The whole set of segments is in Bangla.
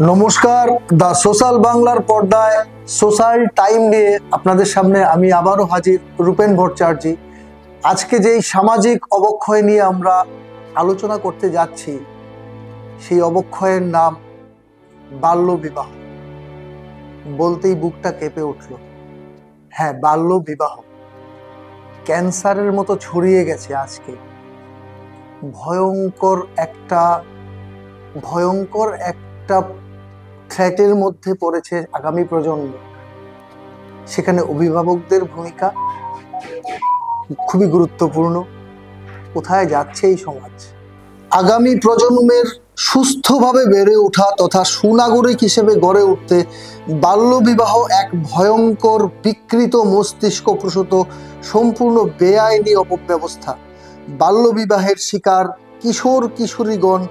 নমস্কার, দা সোশ্যাল বাংলার পর্দায় সোশ্যাল টাইম নিয়ে আপনাদের সামনে আমি আবারও হাজির, রূপেন ভট্টাচার্য। আজকে যেই সামাজিক অবক্ষয় নিয়ে আমরা আলোচনা করতে যাচ্ছি, সেই অবক্ষয়ের নাম বাল্য বিবাহ। বলতেই বুকটা কেঁপে উঠল। হ্যাঁ, বাল্য বিবাহ ক্যান্সারের মতো ছড়িয়ে গেছে আজকে। ভয়ঙ্কর একটা থ্রেটের মধ্যে পড়েছে আগামী প্রজন্ম। সেখানে অভিভাবকদের ভূমিকা খুবই গুরুত্বপূর্ণ। কোথায় যাচ্ছে এই সমাজ? আগামী প্রজন্মের সুস্থভাবে বেড়ে ওঠা তথা সুনাগরিক হিসেবে গড়ে উঠতে বাল্যবিবাহ এক ভয়ঙ্কর বিকৃত মস্তিষ্ক প্রসূত সম্পূর্ণ বেআইনি অপব্যবস্থা। বাল্যবিবাহের শিকার কিশোর কিশোরীগণ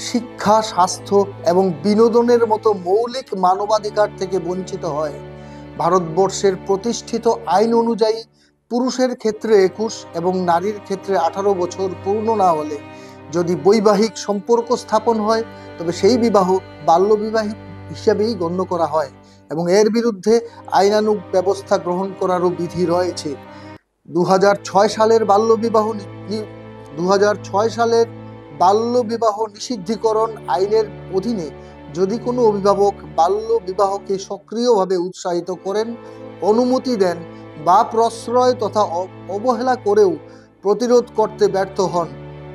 শিক্ষা, স্বাস্থ্য এবং বিনোদনের মতো মৌলিক মানবাধিকার থেকে বঞ্চিত হয়। ভারতবর্ষের প্রতিষ্ঠিত আইন অনুযায়ী পুরুষের ক্ষেত্রে 21 এবং নারীর ক্ষেত্রে 18 বছর পূর্ণ না হলে যদি বৈবাহিক সম্পর্ক স্থাপন হয়, তবে সেই বিবাহ বাল্যবিবাহ হিসাবেই গণ্য করা হয় এবং এর বিরুদ্ধে আইনানুগ ব্যবস্থা গ্রহণ করারও বিধি রয়েছে। 2006 সালের বাল্যবিবাহ নিষিদ্ধকরণ আইনের অধীনে যদি কোনো অভিভাবক বাল্য বিবাহকে সক্রিয়ভাবে উৎসাহিত করেন, অনুমতি দেন বা প্রশ্রয় তথা অবহেলা করেও প্রতিরোধ করতে ব্যর্থ হন,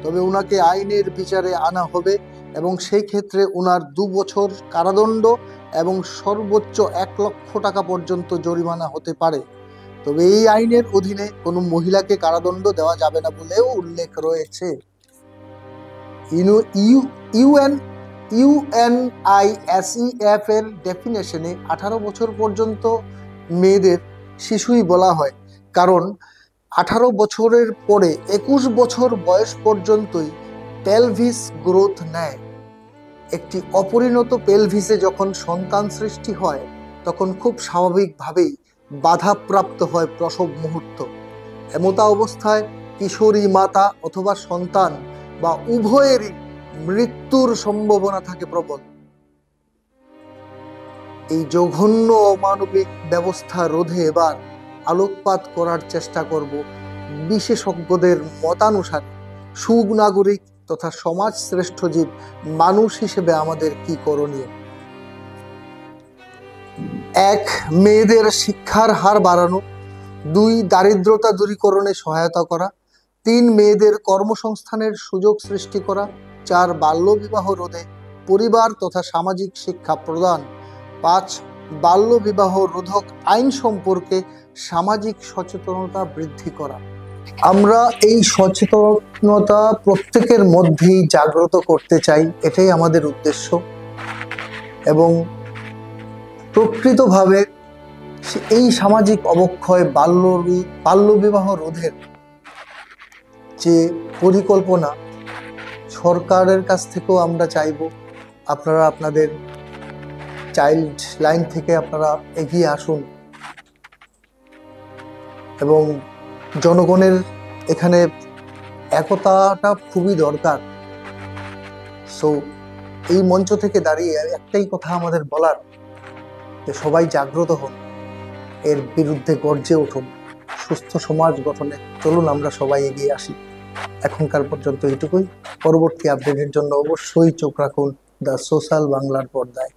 তবে ওনাকে আইনের বিচারে আনা হবে এবং সেই ক্ষেত্রে ওনার 2 বছর কারাদণ্ড এবং সর্বোচ্চ 1 লক্ষ টাকা পর্যন্ত জরিমানা হতে পারে। তবে এই আইনের অধীনে কোনো মহিলাকে কারাদণ্ড দেওয়া যাবে না বলেও উল্লেখ রয়েছে। ইউএনআইসিএফ এর ডেফিনেশনে 18 বছর পর্যন্ত মেয়েদের শিশুই বলা হয়, কারণ 18 বছরের পরে 21 বছর বয়স পর্যন্তই পেলভিস গ্রোথ নেয়। একটি অপরিণত পেলভিসে যখন সন্তান সৃষ্টি হয়, তখন খুব স্বাভাবিকভাবেই বাধাপ্রাপ্ত হয় প্রসব মুহূর্ত। এমতা অবস্থায় কিশোরী মাতা অথবা সন্তান বা উভয়েরই মৃত্যুর সম্ভাবনা থাকে প্রবল। এই জঘন্য অমানবিক ব্যবস্থা রোধে এবার আলোকপাত করার চেষ্টা করব বিশেষজ্ঞদের মতানুসারে সুনাগরিক তথা সমাজ শ্রেষ্ঠ জীব মানুষ হিসেবে আমাদের কি করণীয়। 1. মেয়েদের শিক্ষার হার বাড়ানো। 2. দারিদ্রতা দূরীকরণে সহায়তা করা। 3. মেয়েদের কর্মসংস্থানের সুযোগ সৃষ্টি করা। 4. বাল্যবিবাহ রোধে পরিবার তথা সামাজিক শিক্ষা প্রদান। 5. বাল্যবিবাহ রোধক আইন সম্পর্কে সামাজিক সচেতনতা বৃদ্ধি করা। আমরা এই সচেতনতা প্রত্যেকের মধ্যেই জাগ্রত করতে চাই, এটাই আমাদের উদ্দেশ্য। এবং প্রকৃতভাবে এই সামাজিক অবক্ষয় বাল্যবিবাহ রোধের যে পরিকল্পনা, সরকারের কাছ থেকেও আমরা চাইব আপনারা আপনাদের চাইল্ড লাইন থেকে আপনারা এগিয়ে আসুন এবং জনগণের এখানে একতাটা খুবই দরকার। সো এই মঞ্চ থেকে দাঁড়িয়ে একটাই কথা আমাদের বলার, যে সবাই জাগ্রত হন, এর বিরুদ্ধে গর্জে উঠুন, সুস্থ সমাজ গঠনে চলুন আমরা সবাই এগিয়ে আসি। এখনকার পর্যন্ত এটুকুই। পরবর্তী আপডেটের জন্য অবশ্যই চোখ রাখুন দ্য সোশ্যাল বাংলার পর্দায়।